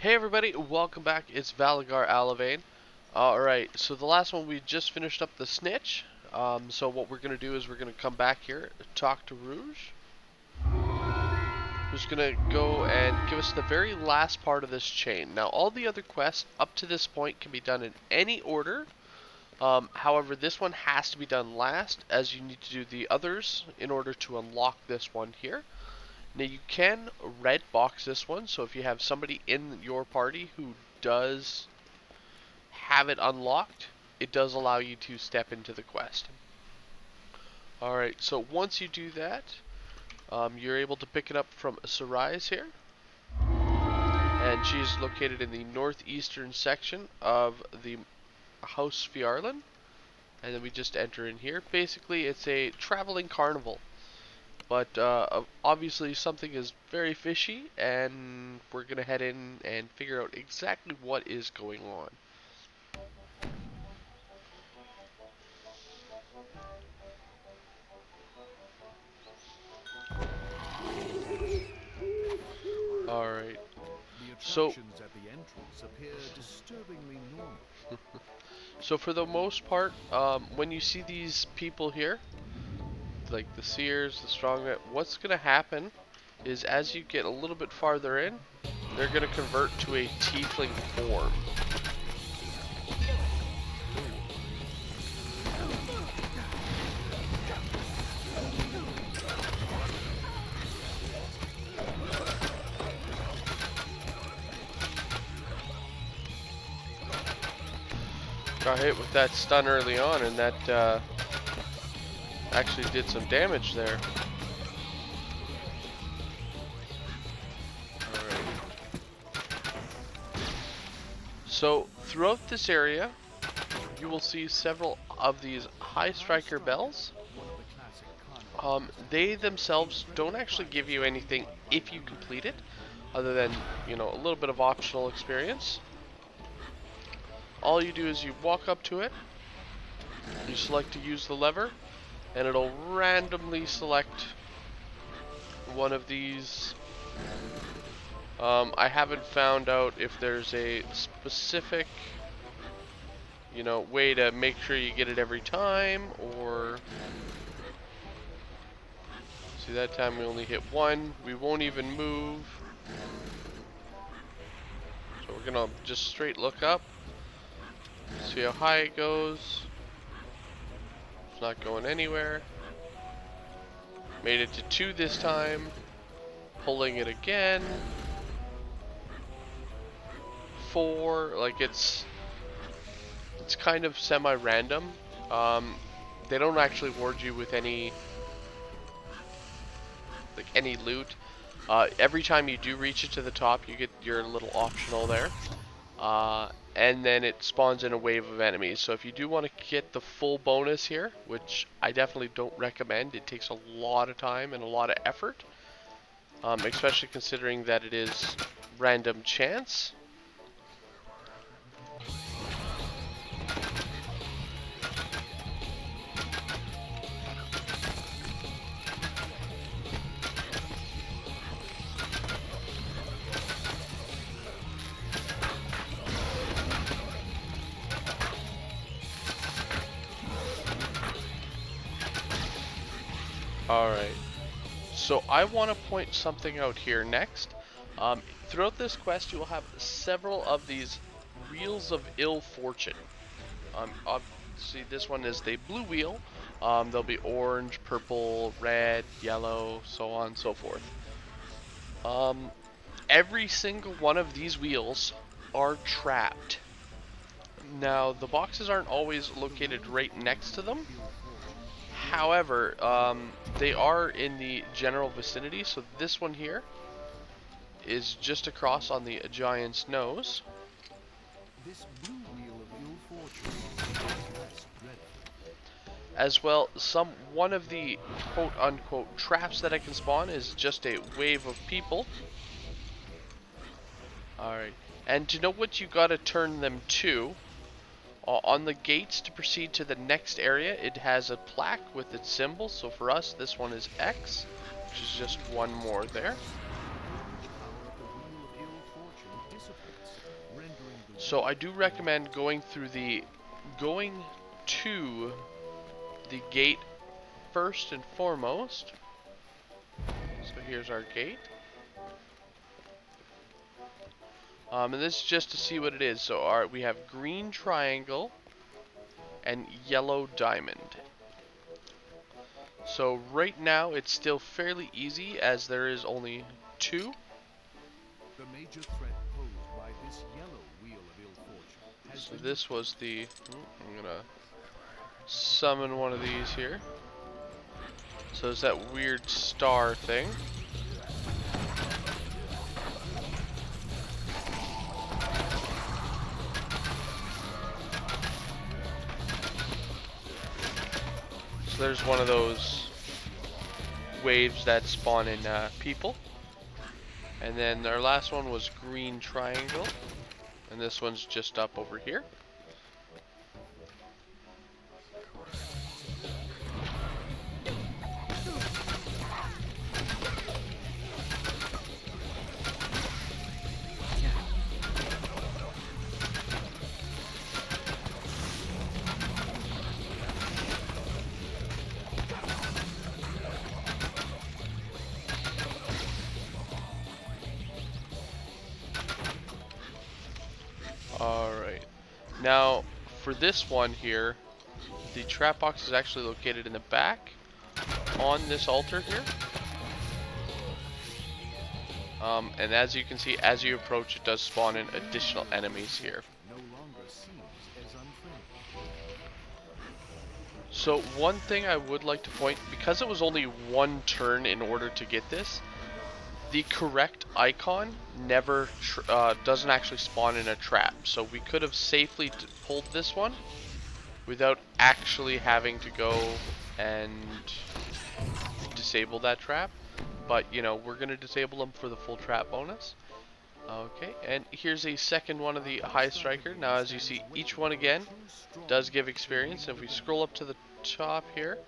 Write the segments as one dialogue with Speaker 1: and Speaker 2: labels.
Speaker 1: Hey everybody, welcome back. It's Valagar Aloevain. Alright, so the last one we just finished up the snitch. So what we're going to do is we're going to come back here, talk to Rouge, who's going to go and give us the very last part of this chain. Now all the other quests up to this point can be done in any order. However, this one has to be done last, as you need to do the others in order to unlock this one here. Now you can red box this one, so if you have somebody in your party who does have it unlocked, it does allow you to step into the quest. Alright, so once you do that, you're able to pick it up from Sarai's here. And she's located in the northeastern section of the House Fjarlin. And then we just enter in here. Basically, it's a traveling carnival. But obviously something is very fishy, and we're going to head in and figure out exactly what is going on. Alright.
Speaker 2: The
Speaker 1: So,
Speaker 2: attractions at the entrance appear disturbingly normal.
Speaker 1: so for the most part, when you see these people here, like the seers, the strongmen, what's going to happen is as you get a little bit farther in, they're going to convert to a tiefling form. Got hit with that stun early on, and that actually did some damage there. Alright. So, throughout this area, you will see several of these high striker bells. They themselves don't actually give you anything if you complete it, other than, you know, a little bit of optional experience. All you do is you walk up to it, you select to use the lever, and it'll randomly select one of these. I haven't found out if there's a specific, you know, way to make sure you get it every time, or... See, that time we only hit one. We won't even move. So we're gonna just straight look up. See how high it goes. It's not going anywhere. Made it to 2 this time. Pulling it again. 4. Like it's kind of semi-random. They don't actually reward you with any loot. Every time you do reach it to the top, you get your little optional there. And then it spawns in a wave of enemies. So if you do want to get the full bonus here, which I definitely don't recommend, it takes a lot of time and a lot of effort, especially considering that it is random chance. Alright, so I want to point something out here next. Throughout this quest, you will have several of these wheels of ill fortune. Obviously, this one is the blue wheel. There'll be orange, purple, red, yellow, so on and so forth. Every single one of these wheels are trapped. Now, the boxes aren't always located right next to them. However, they are in the general vicinity, so this one here is just across on the giant's nose.
Speaker 2: This blue wheel of ill fortune is less dreadful.
Speaker 1: As well, one of the quote-unquote traps that I can spawn is just a wave of people. Alright, and to know what you gotta turn them to, on the gates to proceed to the next area, it has a plaque with its symbol. So for us, this one is X, which is just one more there.
Speaker 2: The power of the wheel of ill fortune dissipates, rendering the
Speaker 1: So I
Speaker 2: weapon
Speaker 1: do
Speaker 2: more
Speaker 1: recommend going to the gate first and foremost. So here's our gate. And this is just to see what it is. So we have green triangle and yellow diamond. So right now it's still fairly easy as there is only 2.
Speaker 2: The major threat posed by this yellow wheel of ill fortune has
Speaker 1: So
Speaker 2: been
Speaker 1: this
Speaker 2: defeated.
Speaker 1: was the, I'm gonna summon one of these here. So it's that weird star thing. So there's one of those waves that spawn in people. And then our last one was green triangle. And this one's just up over here. Alright. Now, for this one here, the trap box is actually located in the back on this altar here. And as you can see, as you approach, it does spawn in additional enemies here.
Speaker 2: No longer seems as unfriendly.
Speaker 1: So one thing I would like to point, because it was only one turn in order to get this, the correct icon never doesn't actually spawn in a trap. So we could have safely pulled this one without actually having to go and disable that trap. But, you know, we're going to disable them for the full trap bonus. Okay, and here's a second one of the high striker. Now, as you see, each one again does give experience. If we scroll up to the top here,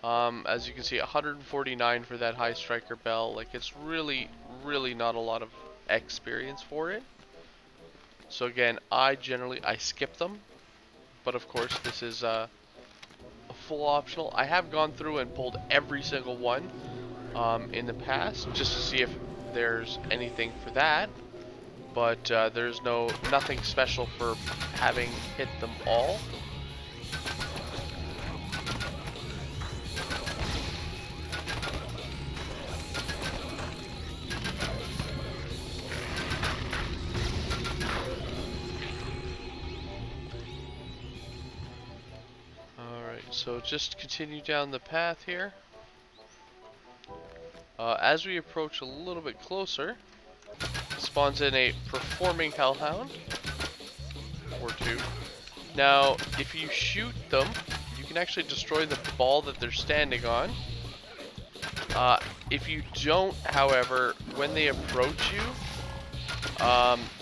Speaker 1: as you can see, 149 for that high striker bell. Like, it's really, really not a lot of experience for it. So again, I skip them. But of course, this is a full optional. I have gone through and pulled every single one in the past just to see if there's anything for that. But there's nothing special for having hit them all. Alright, so just continue down the path here. As we approach a little bit closer, spawns in a performing hellhound or 2. Now, if you shoot them, you can actually destroy the ball that they're standing on. If you don't, however, when they approach you,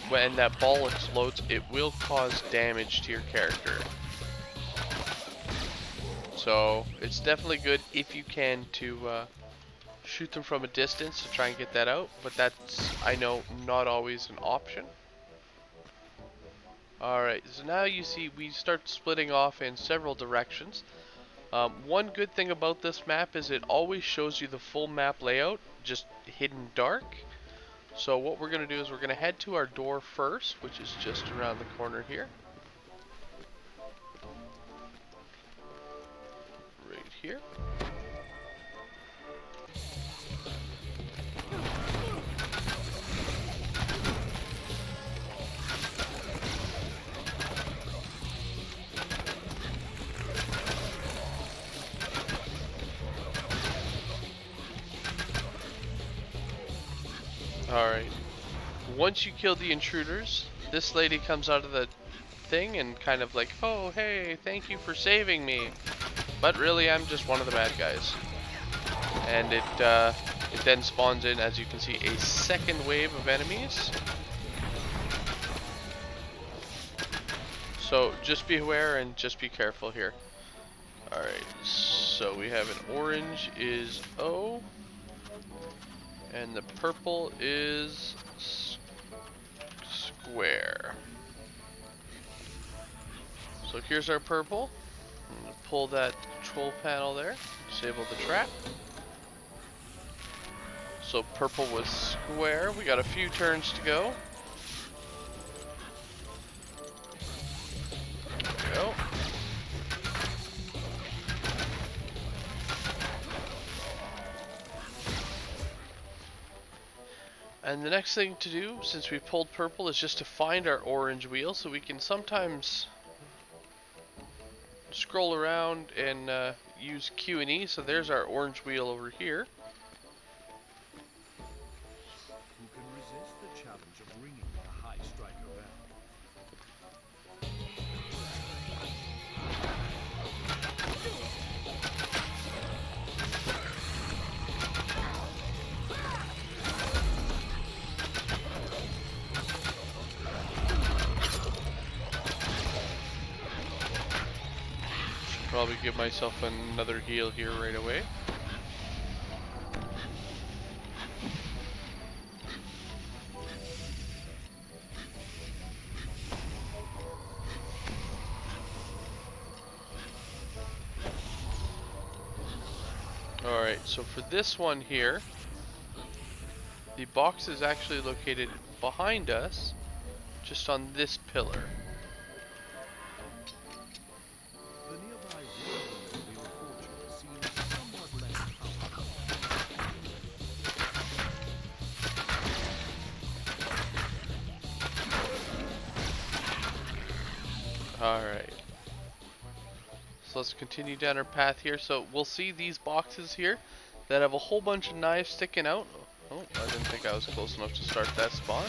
Speaker 1: when that ball explodes, it will cause damage to your character. So it's definitely good if you can to shoot them from a distance to try and get that out, but that's, I know, not always an option. Alright, so now you see we start splitting off in several directions. One good thing about this map is it always shows you the full map layout, just hidden dark. So what we're going to do is we're going to head to our door first, which is just around the corner here. Right here. Alright. Once you kill the intruders, this lady comes out of the thing and kind of like, oh, hey, thank you for saving me. But really, I'm just one of the bad guys. And it then spawns in, as you can see, a second wave of enemies. So just be aware and just be careful here. Alright, so we have an orange is O. And the purple is So here's our purple. I'm gonna pull that control panel there. Disable the trap. So purple was square. We got a few turns to go. There we go. And the next thing to do, since we pulled purple, is just to find our orange wheel, so we can sometimes scroll around and use Q and E. So there's our orange wheel over here.
Speaker 2: Who can resist the challenge of ringing the high striker bell?
Speaker 1: Should probably give myself another heal here right away. Alright, so for this one here, the box is actually located behind us, just on this pillar.
Speaker 2: The nearby whirlwind wheel of fortune seems somewhat less powerful.
Speaker 1: Alright. So let's continue down our path here. So we'll see these boxes here that have a whole bunch of knives sticking out. Oh, I didn't think I was close enough to start that spawn.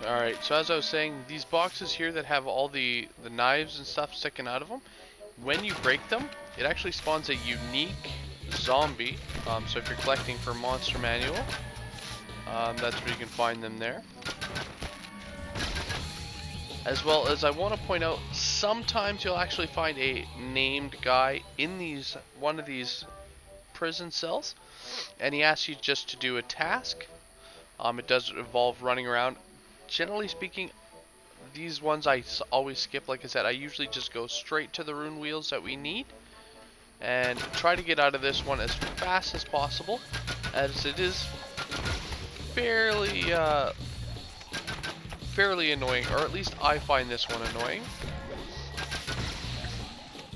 Speaker 1: Alright, so as I was saying, these boxes here that have all the knives and stuff sticking out of them, when you break them, it actually spawns a unique zombie. So if you're collecting for Monster Manual, that's where you can find them there. As well as I want to point out, sometimes you'll actually find a named guy in one of these prison cells, and he asks you just to do a task. It does involve running around. Generally speaking, these ones I always skip. Like I said, I usually just go straight to the rune wheels that we need and try to get out of this one as fast as possible, as it is fairly annoying, or at least I find this one annoying.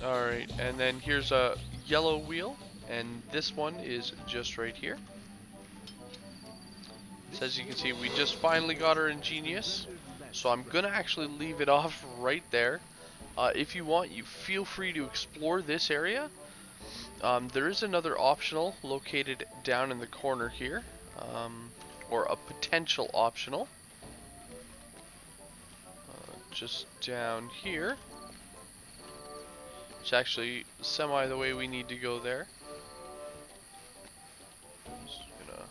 Speaker 1: Alright, and then here's a yellow wheel, and this one is just right here. So as you can see, we just finally got our Ingenious, so I'm gonna actually leave it off right there. If you want, you feel free to explore this area. There is another optional located down in the corner here, or a potential optional, just down here. It's actually semi the way we need to go there. Just gonna...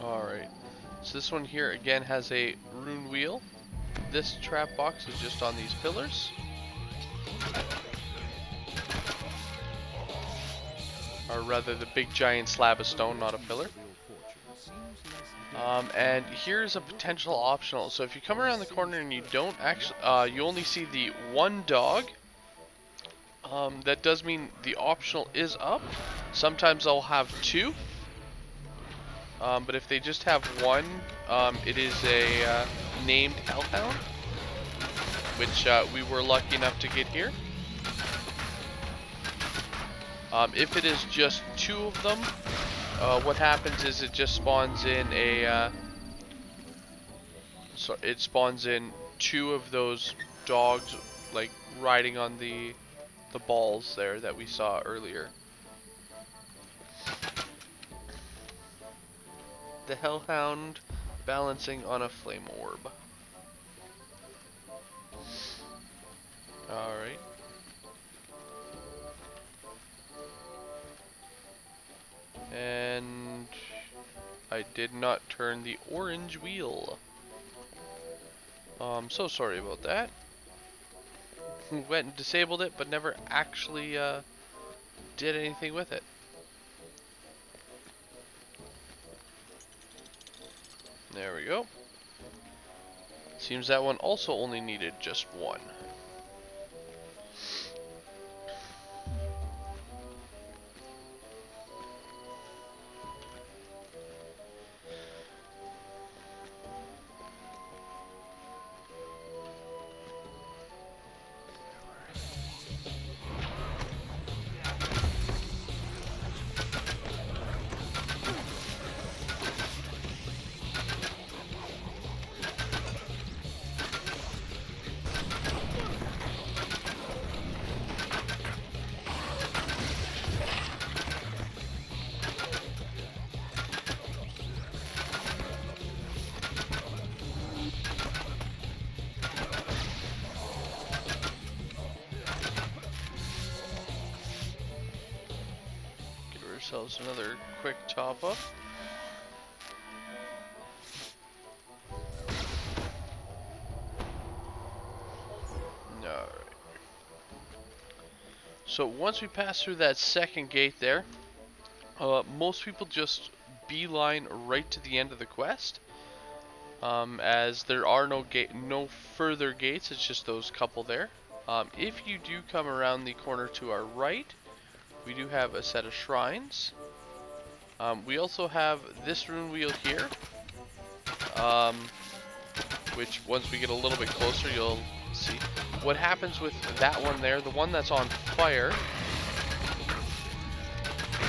Speaker 1: Alright, so this one here again has a rune wheel. This trap box is just on these pillars. Or rather, the big giant slab of stone, not a pillar. And here's a potential optional. So if you come around the corner and you don't actually, you only see the one dog. That does mean the optional is up. Sometimes they'll have two. But if they just have one, it is a named hellhound, which we were lucky enough to get here. If it is just two of them, what happens is it just spawns in a so it spawns in two of those dogs, like riding on the balls there that we saw earlier. the Hellhound balancing on a flame orb. Alright. And I did not turn the orange wheel. I'm so sorry about that. Went and disabled it, but never actually did anything with it. There we go. Seems that one also only needed just one. Ourselves another quick top up. Alright. So once we pass through that second gate there, most people just beeline right to the end of the quest. As there are no further gates, it's just those couple there. If you do come around the corner to our right, we do have a set of shrines. We also have this rune wheel here, which once we get a little bit closer, you'll see. What happens with that one there, the one that's on fire,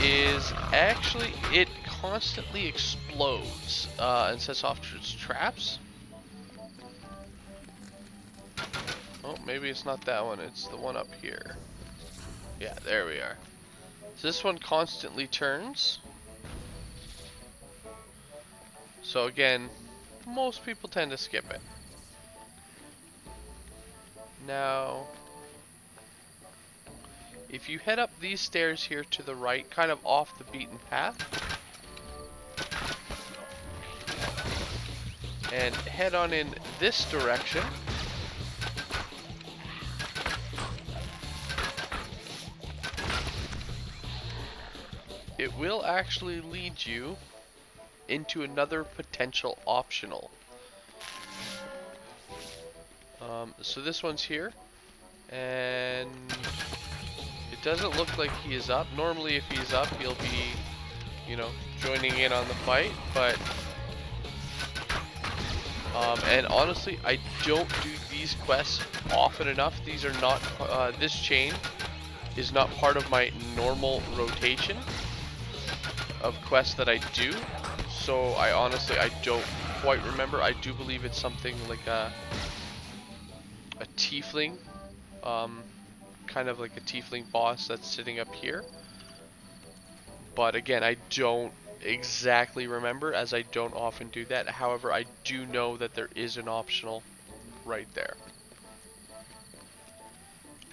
Speaker 1: is actually it constantly explodes and sets off its traps. Oh, maybe it's not that one, it's the one up here. Yeah, there we are. So this one constantly turns. So again, most people tend to skip it. Now, if you head up these stairs here to the right, kind of off the beaten path, and head on in this direction, it will actually lead you into another potential optional. So this one's here, and it doesn't look like he is up. Normally if he's up, he'll be, you know, joining in on the fight, but and honestly, I don't do these quests often enough. These are not, this chain is not part of my normal rotation of quests that I do. So I honestly, I don't quite remember. I do believe it's something like a tiefling, kind of like a tiefling boss that's sitting up here. But again, I don't exactly remember, as I don't often do that. However, I do know that there is an optional right there.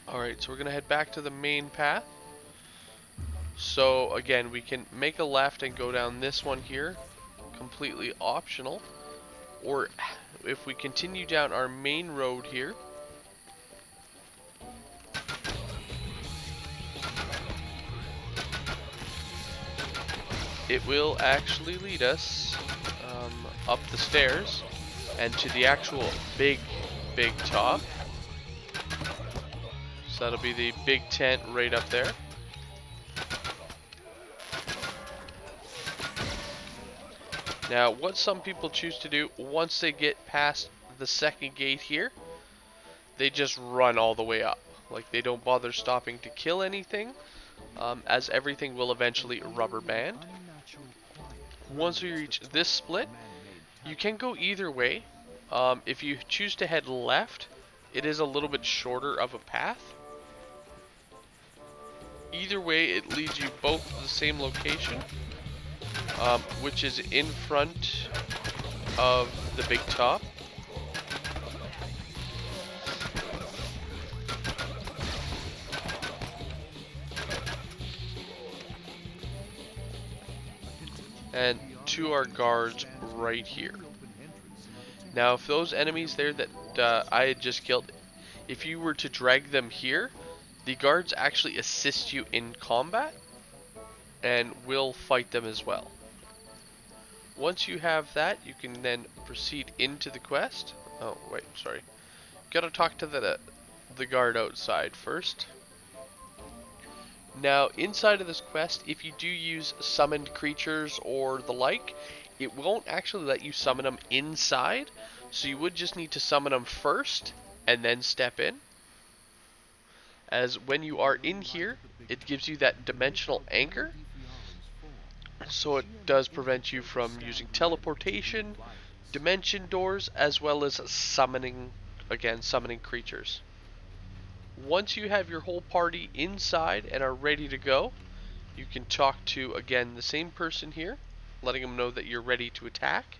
Speaker 1: Alright, so we're gonna head back to the main path. So again, we can make a left and go down this one here, completely optional. Or if we continue down our main road here, it will actually lead us up the stairs and to the actual big top. So that'll be the big tent right up there. Now, what some people choose to do once they get past the second gate here, they just run all the way up. Like, they don't bother stopping to kill anything, as everything will eventually rubber band. Once we reach this split, you can go either way. If you choose to head left, it is a little bit shorter of a path. Either way, it leads you both to the same location. which is in front of the big top. And to our guards right here. Now, if those enemies there that I had just killed, if you were to drag them here, the guards actually assist you in combat and will fight them as well. Once you have that, you can then proceed into the quest. Oh, wait, sorry. Gotta talk to the guard outside first. Now, inside of this quest, if you do use summoned creatures or the like, it won't actually let you summon them inside, so you would just need to summon them first and then step in. As when you are in here, it gives you that dimensional anchor, so it does prevent you from using teleportation, dimension doors, as well as summoning, again, summoning creatures. Once you have your whole party inside and are ready to go, you can talk to, again, the same person here, letting them know that you're ready to attack.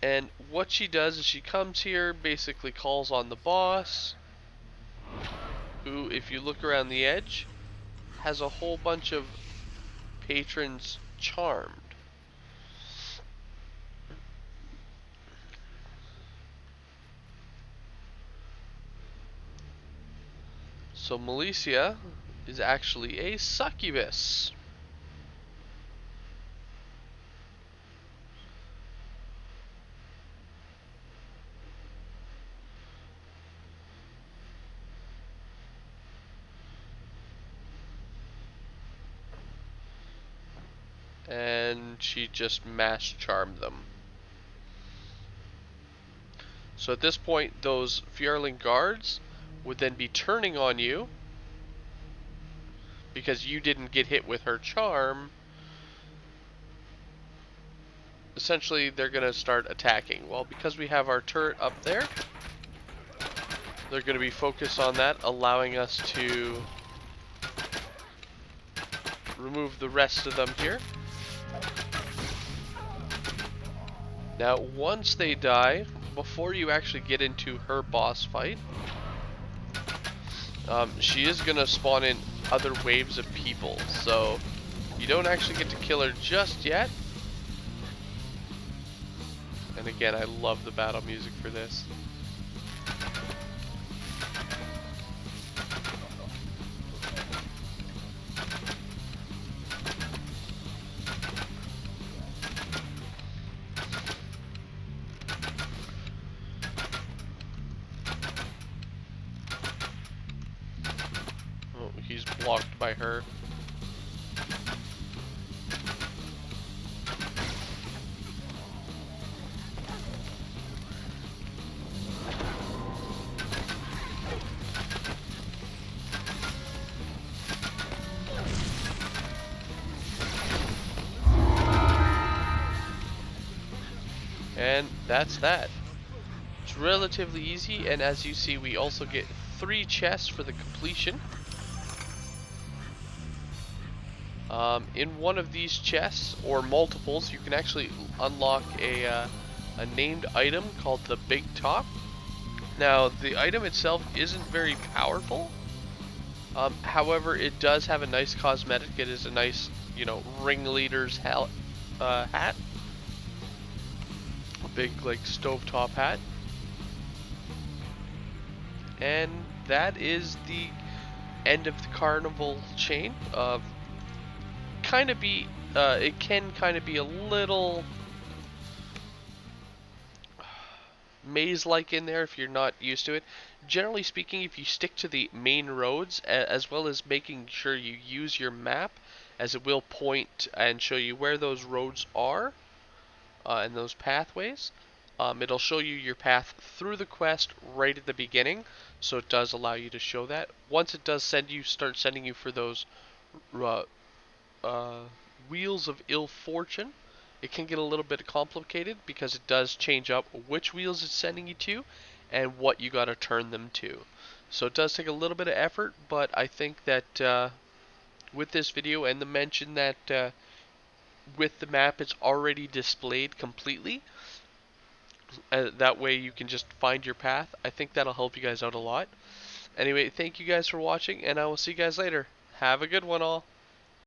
Speaker 1: And what she does is she comes here, basically calls on the boss, who, if you look around the edge, has a whole bunch of patrons charmed. So Milicia is actually a succubus. And she just mass charmed them. So at this point, those Fjarling guards would then be turning on you because you didn't get hit with her charm. Essentially, they're going to start attacking. Well, because we have our turret up there, they're going to be focused on that, allowing us to remove the rest of them here. Now, once they die, before you actually get into her boss fight, she is going to spawn in other waves of people, so you don't actually get to kill her just yet. And again, I love the battle music for this. Oh, he's blocked by her. And that's that. It's relatively easy, and as you see, we also get 3 chests for the completion. In one of these chests, or multiples, you can actually unlock a named item called the Big Top. Now, the item itself isn't very powerful. However, it does have a nice cosmetic. It is a nice, ringleader's hat. A big, like, stovetop hat. And that is the end of the carnival chain. It can kind of be a little maze-like in there if you're not used to it. Generally speaking, if you stick to the main roads, as well as making sure you use your map, as it will point and show you where those roads are, and those pathways, it'll show you your path through the quest right at the beginning, so it does allow you to show that. Once it does start sending you for those uh, wheels of ill fortune, it can get a little bit complicated because it does change up which wheels it's sending you to and what you gotta turn them to. So it does take a little bit of effort, but I think that with this video and the mention that with the map it's already displayed completely. That way you can just find your path. I think that'll help you guys out a lot. Anyway, thank you guys for watching, and I will see you guys later. Have a good one, all.